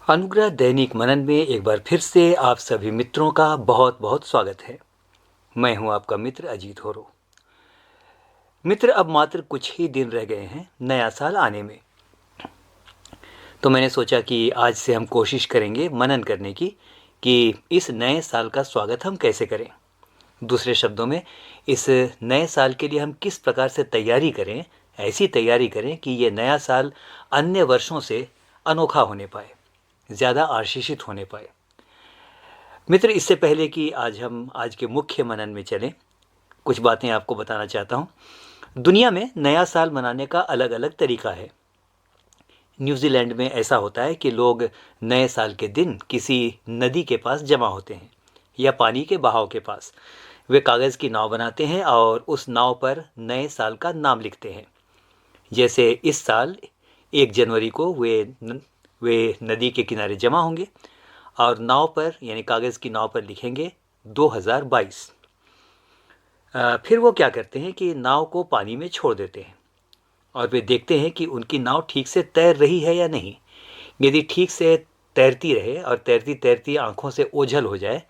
अनुग्रह दैनिक मनन में एक बार फिर से आप सभी मित्रों का बहुत बहुत स्वागत है। मैं हूं आपका मित्र अजीत होरो। मित्र, अब मात्र कुछ ही दिन रह गए हैं नया साल आने में। तो मैंने सोचा कि आज से हम कोशिश करेंगे मनन करने की कि इस नए साल का स्वागत हम कैसे करें। दूसरे शब्दों में, इस नए साल के लिए हम किस प्रकार से तैयारी करें, ऐसी तैयारी करें कि ये नया साल अन्य वर्षों से अनोखा होने पाए, ज़्यादा आशीषित होने पाए। मित्र, इससे पहले कि हम आज के मुख्य मनन में चलें, कुछ बातें आपको बताना चाहता हूँ। दुनिया में नया साल मनाने का अलग अलग तरीका है। न्यूजीलैंड में ऐसा होता है कि लोग नए साल के दिन किसी नदी के पास जमा होते हैं या पानी के बहाव के पास। वे कागज़ की नाव बनाते हैं और उस नाव पर नए साल का नाम लिखते हैं। जैसे इस साल 1 जनवरी को वे नदी के किनारे जमा होंगे और नाव पर, यानी कागज़ की नाव पर लिखेंगे 2022। फिर वो क्या करते हैं कि नाव को पानी में छोड़ देते हैं और वे देखते हैं कि उनकी नाव ठीक से तैर रही है या नहीं। यदि ठीक से तैरती रहे और तैरती तैरती आंखों से ओझल हो जाए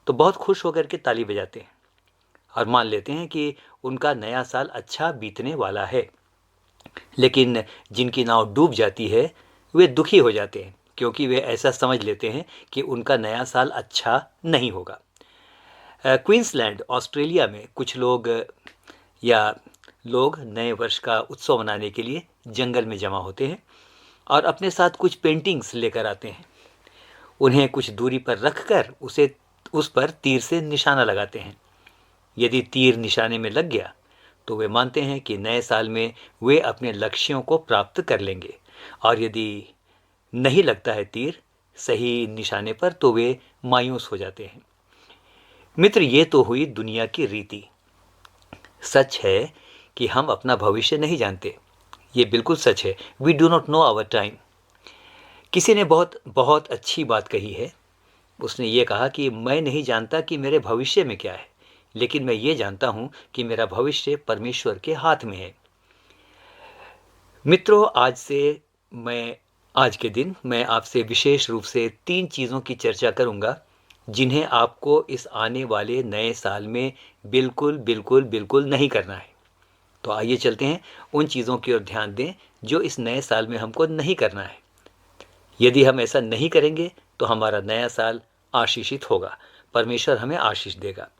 तो बहुत खुश होकर के ताली बजाते हैं और मान लेते हैं कि उनका नया साल अच्छा बीतने वाला है। लेकिन जिनकी नाव डूब जाती है वे दुखी हो जाते हैं, क्योंकि वे ऐसा समझ लेते हैं कि उनका नया साल अच्छा नहीं होगा। क्वींसलैंड, ऑस्ट्रेलिया में कुछ लोग नए वर्ष का उत्सव मनाने के लिए जंगल में जमा होते हैं और अपने साथ कुछ पेंटिंग्स लेकर आते हैं। उन्हें कुछ दूरी पर रखकर उस पर तीर से निशाना लगाते हैं। यदि तीर निशाने में लग गया तो वे मानते हैं कि नए साल में वे अपने लक्ष्यों को प्राप्त कर लेंगे, और यदि नहीं लगता है तीर सही निशाने पर तो वे मायूस हो जाते हैं। मित्र, ये तो हुई दुनिया की रीति। सच है कि हम अपना भविष्य नहीं जानते, ये बिल्कुल सच है। We do not know our time. किसी ने बहुत बहुत अच्छी बात कही है। उसने ये कहा कि मैं नहीं जानता कि मेरे भविष्य में क्या है, लेकिन मैं ये जानता हूँ कि मेरा भविष्य परमेश्वर के हाथ में है। मित्रों, आज के दिन मैं आपसे विशेष रूप से 3 चीज़ों की चर्चा करूँगा जिन्हें आपको इस आने वाले नए साल में बिल्कुल बिल्कुल बिल्कुल नहीं करना है। तो आइए चलते हैं, उन चीज़ों की ओर ध्यान दें जो इस नए साल में हमको नहीं करना है। यदि हम ऐसा नहीं करेंगे तो हमारा नया साल आशीषित होगा, परमेश्वर हमें आशीष देगा।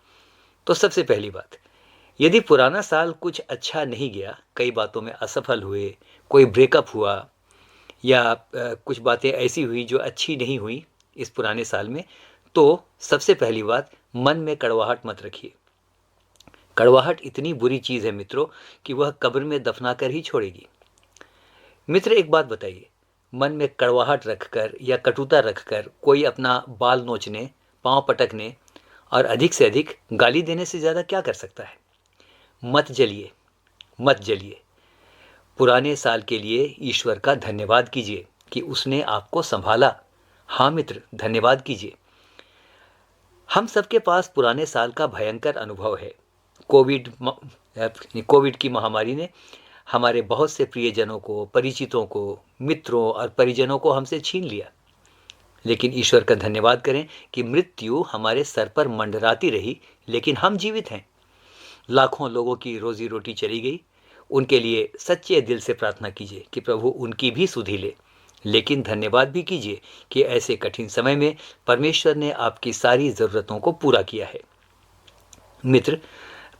तो सबसे पहली बात, यदि पुराना साल कुछ अच्छा नहीं गया, कई बातों में असफल हुए, कोई ब्रेकअप हुआ या कुछ बातें ऐसी हुई जो अच्छी नहीं हुई इस पुराने साल में, तो सबसे पहली बात, मन में कड़वाहट मत रखिए। कड़वाहट इतनी बुरी चीज़ है मित्रों कि वह कब्र में दफना कर ही छोड़ेगी। मित्र, एक बात बताइए, मन में कड़वाहट रखकर या कटुता रखकर कोई अपना बाल नोचने, पांव पटकने और अधिक से अधिक गाली देने से ज़्यादा क्या कर सकता है? मत जलिए, मत जलिए। पुराने साल के लिए ईश्वर का धन्यवाद कीजिए कि उसने आपको संभाला। हाँ मित्र, धन्यवाद कीजिए। हम सबके पास पुराने साल का भयंकर अनुभव है। कोविड की महामारी ने हमारे बहुत से प्रियजनों को, परिचितों को, मित्रों और परिजनों को हमसे छीन लिया। लेकिन ईश्वर का धन्यवाद करें कि मृत्यु हमारे सर पर मंडराती रही, लेकिन हम जीवित हैं। लाखों लोगों की रोजी रोटी चली गई। उनके लिए सच्चे दिल से प्रार्थना कीजिए कि प्रभु उनकी भी सुधि ले। लेकिन धन्यवाद भी कीजिए कि ऐसे कठिन समय में परमेश्वर ने आपकी सारी ज़रूरतों को पूरा किया है। मित्र,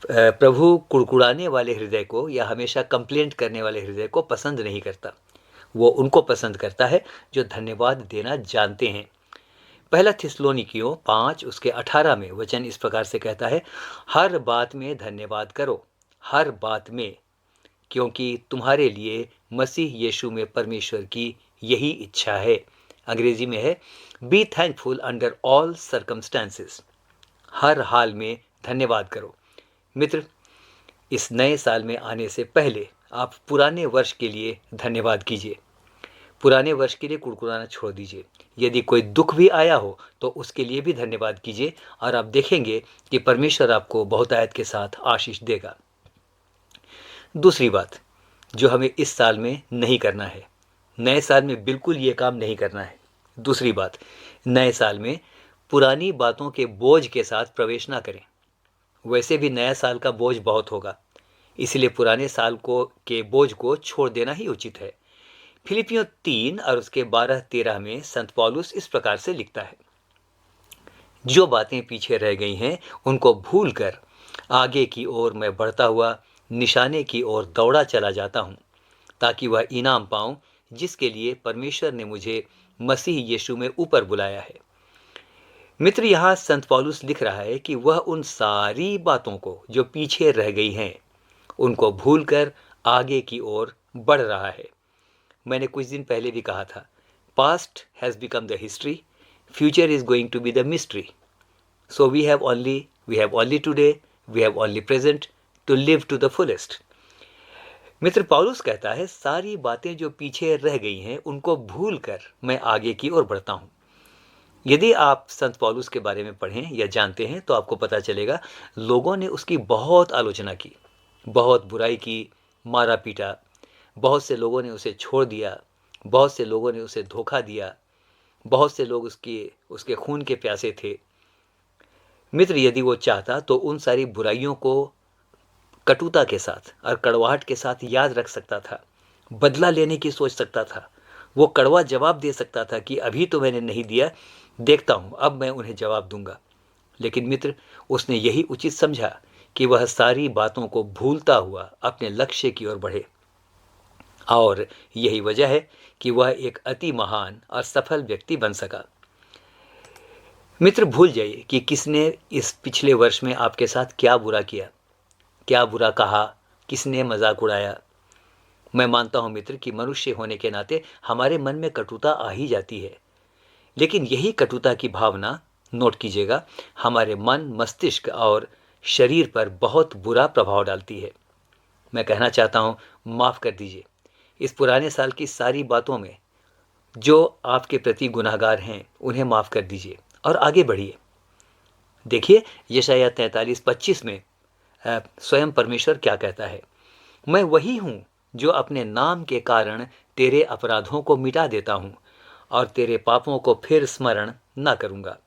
प्रभु कुड़कुड़ाने वाले हृदय को या हमेशा कंप्लेंट करने वाले हृदय को पसंद नहीं करता। वो उनको पसंद करता है जो धन्यवाद देना जानते हैं। पहला थिस्सलुनीकियों 5 उसके 18 में वचन इस प्रकार से कहता है, हर बात में धन्यवाद करो, हर बात में, क्योंकि तुम्हारे लिए मसीह यीशु में परमेश्वर की यही इच्छा है। अंग्रेजी में है, be thankful under all circumstances. हर हाल में धन्यवाद करो। मित्र, इस नए साल में आने से पहले आप पुराने वर्ष के लिए धन्यवाद कीजिए। पुराने वर्ष के लिए कुड़कुड़ाना छोड़ दीजिए। यदि कोई दुख भी आया हो तो उसके लिए भी धन्यवाद कीजिए और आप देखेंगे कि परमेश्वर आपको बहुतायत के साथ आशीष देगा। दूसरी बात जो हमें इस साल में नहीं करना है, नए साल में बिल्कुल ये काम नहीं करना है। दूसरी बात, नए साल में पुरानी बातों के बोझ के साथ प्रवेश ना करें। वैसे भी नया साल का बोझ बहुत होगा, इसलिए पुराने साल को के बोझ को छोड़ देना ही उचित है। फिलिपियों 3 और उसके 12-13 में संत पौलुस इस प्रकार से लिखता है, जो बातें पीछे रह गई हैं उनको भूलकर आगे की ओर मैं बढ़ता हुआ निशाने की ओर दौड़ा चला जाता हूँ, ताकि वह इनाम पाऊं जिसके लिए परमेश्वर ने मुझे मसीह यीशु में ऊपर बुलाया है। मित्र, यहाँ संत पौलुस लिख रहा है कि वह उन सारी बातों को जो पीछे रह गई हैं उनको भूलकर आगे की ओर बढ़ रहा है। मैंने कुछ दिन पहले भी कहा था, past has become the history, future is going to be the mystery, so we have only today, we have only present to live to the fullest. मित्र, पौलुस कहता है, सारी बातें जो पीछे रह गई हैं उनको भूलकर मैं आगे की ओर बढ़ता हूँ। यदि आप संत पौलुस के बारे में पढ़ें या जानते हैं तो आपको पता चलेगा, लोगों ने उसकी बहुत आलोचना की, बहुत बुराई की, मारा पीटा, बहुत से लोगों ने उसे छोड़ दिया, बहुत से लोगों ने उसे धोखा दिया, बहुत से लोग उसके खून के प्यासे थे। मित्र, यदि वो चाहता तो उन सारी बुराइयों को कटुता के साथ और कड़वाहट के साथ याद रख सकता था, बदला लेने की सोच सकता था, वो कड़वा जवाब दे सकता था कि अभी तो मैंने नहीं दिया, देखता हूँ अब मैं उन्हें जवाब दूंगा। लेकिन मित्र, उसने यही उचित समझा कि वह सारी बातों को भूलता हुआ अपने लक्ष्य की ओर बढ़े, और यही वजह है कि वह एक अति महान और सफल व्यक्ति बन सका। मित्र, भूल जाइए कि किसने इस पिछले वर्ष में आपके साथ क्या बुरा किया, क्या बुरा कहा, किसने मजाक उड़ाया। मैं मानता हूं मित्र कि मनुष्य होने के नाते हमारे मन में कटुता आ ही जाती है, लेकिन यही कटुता की भावना, नोट कीजिएगा, हमारे मन, मस्तिष्क और शरीर पर बहुत बुरा प्रभाव डालती है। मैं कहना चाहता हूं, माफ़ कर दीजिए। इस पुराने साल की सारी बातों में जो आपके प्रति गुनाहगार हैं उन्हें माफ़ कर दीजिए और आगे बढ़िए। देखिए, यशायाह 43:25 में स्वयं परमेश्वर क्या कहता है, मैं वही हूँ जो अपने नाम के कारण तेरे अपराधों को मिटा देता हूँ और तेरे पापों को फिर स्मरण न करूँगा।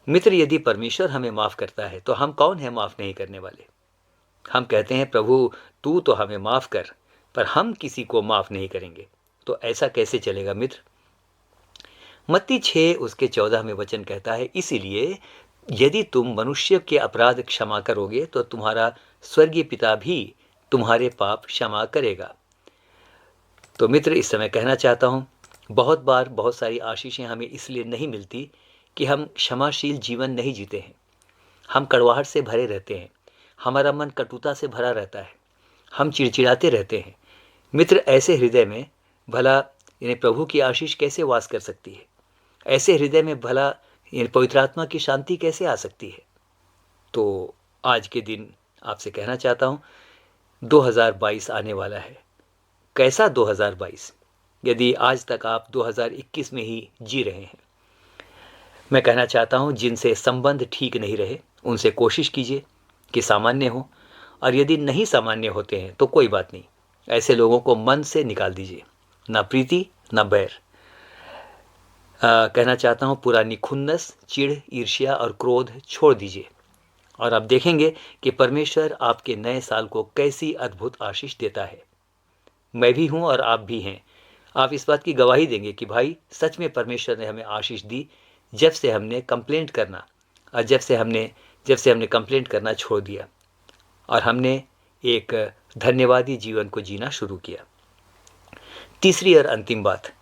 मित्र, यदि परमेश्वर हमें माफ़ करता है तो हम कौन है माफ़ नहीं करने वाले। हम कहते हैं, प्रभु तू तो हमें माफ़ कर, पर हम किसी को माफ़ नहीं करेंगे। तो ऐसा कैसे चलेगा मित्र। मत्ती 6 उसके 14 में वचन कहता है, इसीलिए यदि तुम मनुष्य के अपराध क्षमा करोगे तो तुम्हारा स्वर्गीय पिता भी तुम्हारे पाप क्षमा करेगा। तो मित्र, इस समय कहना चाहता हूँ, बहुत बार बहुत सारी आशीषें हमें इसलिए नहीं मिलती कि हम क्षमाशील जीवन नहीं जीते हैं। हम कड़वाहट से भरे रहते हैं, हमारा मन कटुता से भरा रहता है, हम चिड़चिड़ाते रहते हैं। मित्र, ऐसे हृदय में भला इन्हें प्रभु की आशीष कैसे वास कर सकती है। ऐसे हृदय में भला पवित्र आत्मा की शांति कैसे आ सकती है। तो आज के दिन आपसे कहना चाहता हूँ, 2022 आने वाला है। कैसा 2022, यदि आज तक आप 2021 में ही जी रहे हैं। मैं कहना चाहता हूँ, जिनसे संबंध ठीक नहीं रहे उनसे कोशिश कीजिए कि सामान्य हो, और यदि नहीं सामान्य होते हैं तो कोई बात नहीं, ऐसे लोगों को मन से निकाल दीजिए, ना प्रीति ना बैर। कहना चाहता हूँ, पुरानी खुन्नस, चिढ़, ईर्ष्या और क्रोध छोड़ दीजिए, और आप देखेंगे कि परमेश्वर आपके नए साल को कैसी अद्भुत आशीष देता है। मैं भी हूँ और आप भी हैं। आप इस बात की गवाही देंगे कि भाई सच में परमेश्वर ने हमें आशीष दी, जब से हमने कंप्लेंट करना और जब से हमने कंप्लेंट करना छोड़ दिया और हमने एक धन्यवादी जीवन को जीना शुरू किया। तीसरी और अंतिम बात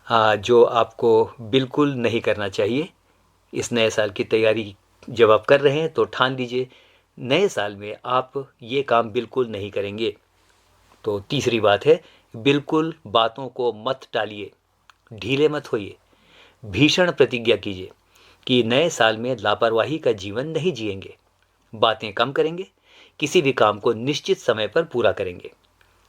जो आपको बिल्कुल नहीं करना चाहिए, इस नए साल की तैयारी जब आप कर रहे हैं तो ठान लीजिए, नए साल में आप ये काम बिल्कुल नहीं करेंगे। तो तीसरी बात है, बिल्कुल बातों को मत टालिए, ढीले मत होइए, भीषण प्रतिज्ञा कीजिए कि नए साल में लापरवाही का जीवन नहीं जिएंगे, बातें कम करेंगे, किसी भी काम को निश्चित समय पर पूरा करेंगे।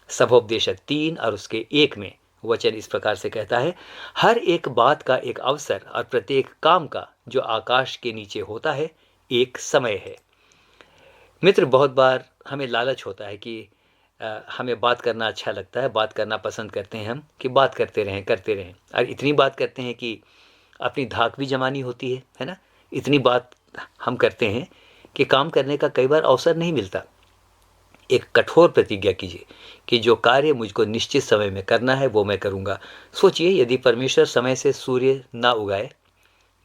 सभोपदेशक 3 और उसके 1 में वचन इस प्रकार से कहता है, हर एक बात का एक अवसर और प्रत्येक काम का जो आकाश के नीचे होता है एक समय है। मित्र, बहुत बार हमें लालच होता है कि हमें बात करना अच्छा लगता है, बात करना पसंद करते हैं हम कि बात करते रहें और इतनी बात करते हैं कि अपनी धाक भी जमानी होती है ना। इतनी बात हम करते हैं कि काम करने का कई बार अवसर नहीं मिलता। एक कठोर प्रतिज्ञा कीजिए कि जो कार्य मुझको निश्चित समय में करना है वो मैं करूँगा। सोचिए, यदि परमेश्वर समय से सूर्य ना उगाए,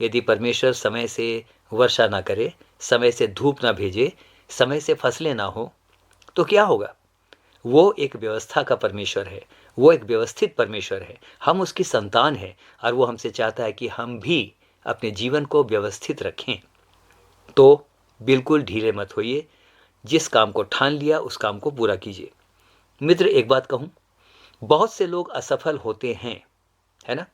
यदि परमेश्वर समय से वर्षा ना करे, समय से धूप ना भेजे, समय से फसलें ना हो, तो क्या होगा? वो एक व्यवस्था का परमेश्वर है, वो एक व्यवस्थित परमेश्वर है। हम उसकी संतान हैं और वो हमसे चाहता है कि हम भी अपने जीवन को व्यवस्थित रखें। तो बिल्कुल ढीले मत होइए, जिस काम को ठान लिया उस काम को पूरा कीजिए। मित्र, एक बात कहूँ, बहुत से लोग असफल होते हैं, है ना,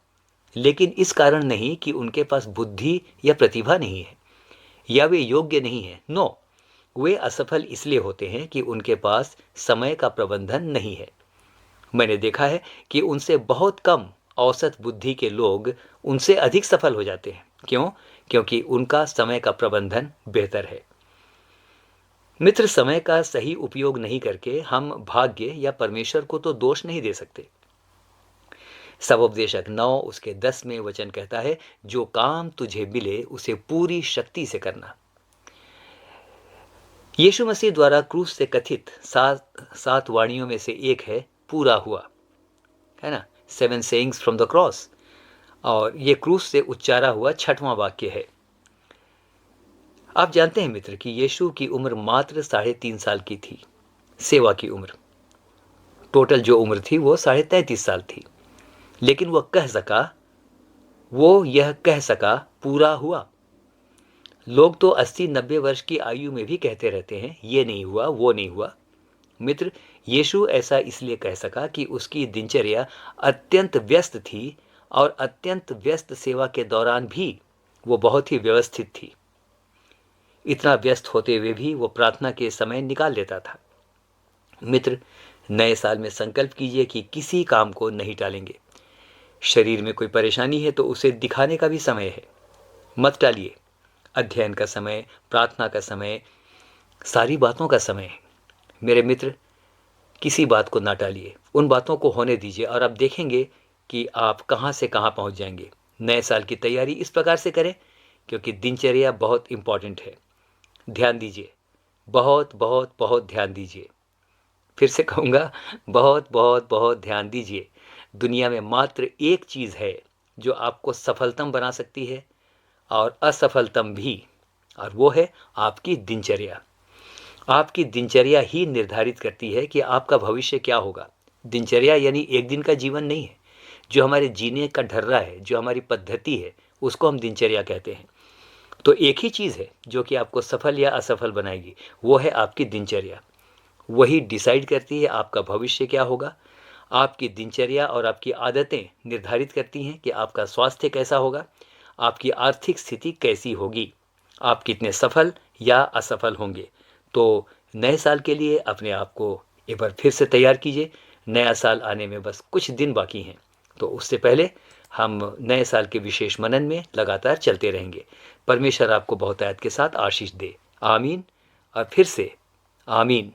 लेकिन इस कारण नहीं कि उनके पास बुद्धि या प्रतिभा नहीं है या वे योग्य नहीं है। नो, वे असफल इसलिए होते हैं कि उनके पास समय का प्रबंधन नहीं है। मैंने देखा है कि उनसे बहुत कम औसत बुद्धि के लोग उनसे अधिक सफल हो जाते हैं। क्यों? क्योंकि उनका समय का प्रबंधन बेहतर है। मित्र, समय का सही उपयोग नहीं करके हम भाग्य या परमेश्वर को तो दोष नहीं दे सकते। सबोपदेशक 9 उसके 10 में वचन कहता है, जो काम तुझे मिले उसे पूरी शक्ति से करना। यीशु मसीह द्वारा क्रूस से कथित सात वाणियों में से एक है, पूरा हुआ, है ना, 7 सेइंग्स फ्रॉम द क्रॉस। और ये क्रूस से उच्चारा हुआ 6वां वाक्य है। आप जानते हैं मित्र कि यीशु की उम्र मात्र 3.5 साल की थी। सेवा की उम्र, टोटल जो उम्र थी वो 33.5 साल थी। लेकिन वो यह कह सका पूरा हुआ। लोग तो 80-90 वर्ष की आयु में भी कहते रहते हैं, ये नहीं हुआ, वो नहीं हुआ। मित्र, यीशु ऐसा इसलिए कह सका कि उसकी दिनचर्या अत्यंत व्यस्त थी और अत्यंत व्यस्त सेवा के दौरान भी वो बहुत ही व्यवस्थित थी। इतना व्यस्त होते हुए भी वो प्रार्थना के समय निकाल लेता था। मित्र, नए साल में संकल्प कीजिए कि किसी काम को नहीं टालेंगे। शरीर में कोई परेशानी है तो उसे दिखाने का भी समय है, मत टालिए। अध्ययन का समय, प्रार्थना का समय, सारी बातों का समय है। मेरे मित्र, किसी बात को ना टालिए, उन बातों को होने दीजिए और आप देखेंगे कि आप कहाँ से कहाँ पहुँच जाएंगे। नए साल की तैयारी इस प्रकार से करें, क्योंकि दिनचर्या बहुत इम्पॉर्टेंट है। ध्यान दीजिए, बहुत बहुत बहुत ध्यान दीजिए। फिर से कहूँगा, बहुत बहुत बहुत ध्यान दीजिए। दुनिया में मात्र एक चीज़ है जो आपको सफलतम बना सकती है और असफलतम भी, और वो है आपकी दिनचर्या। आपकी दिनचर्या ही निर्धारित करती है कि आपका भविष्य क्या होगा। दिनचर्या यानी एक दिन का जीवन नहीं है। जो हमारे जीने का ढर्रा है, जो हमारी पद्धति है, उसको हम दिनचर्या कहते हैं। तो एक ही चीज़ है जो कि आपको सफल या असफल बनाएगी, वो है आपकी दिनचर्या। वही डिसाइड करती है आपका भविष्य क्या होगा। आपकी दिनचर्या और आपकी आदतें निर्धारित करती हैं कि आपका स्वास्थ्य कैसा होगा, आपकी आर्थिक स्थिति कैसी होगी, आप कितने सफल या असफल होंगे। तो नए साल के लिए अपने आप को एक बार फिर से तैयार कीजिए। नया साल आने में बस कुछ दिन बाकी हैं, तो उससे पहले हम नए साल के विशेष मनन में लगातार चलते रहेंगे। परमेश्वर आपको बहुतायत के साथ आशीष दे। आमीन और फिर से आमीन।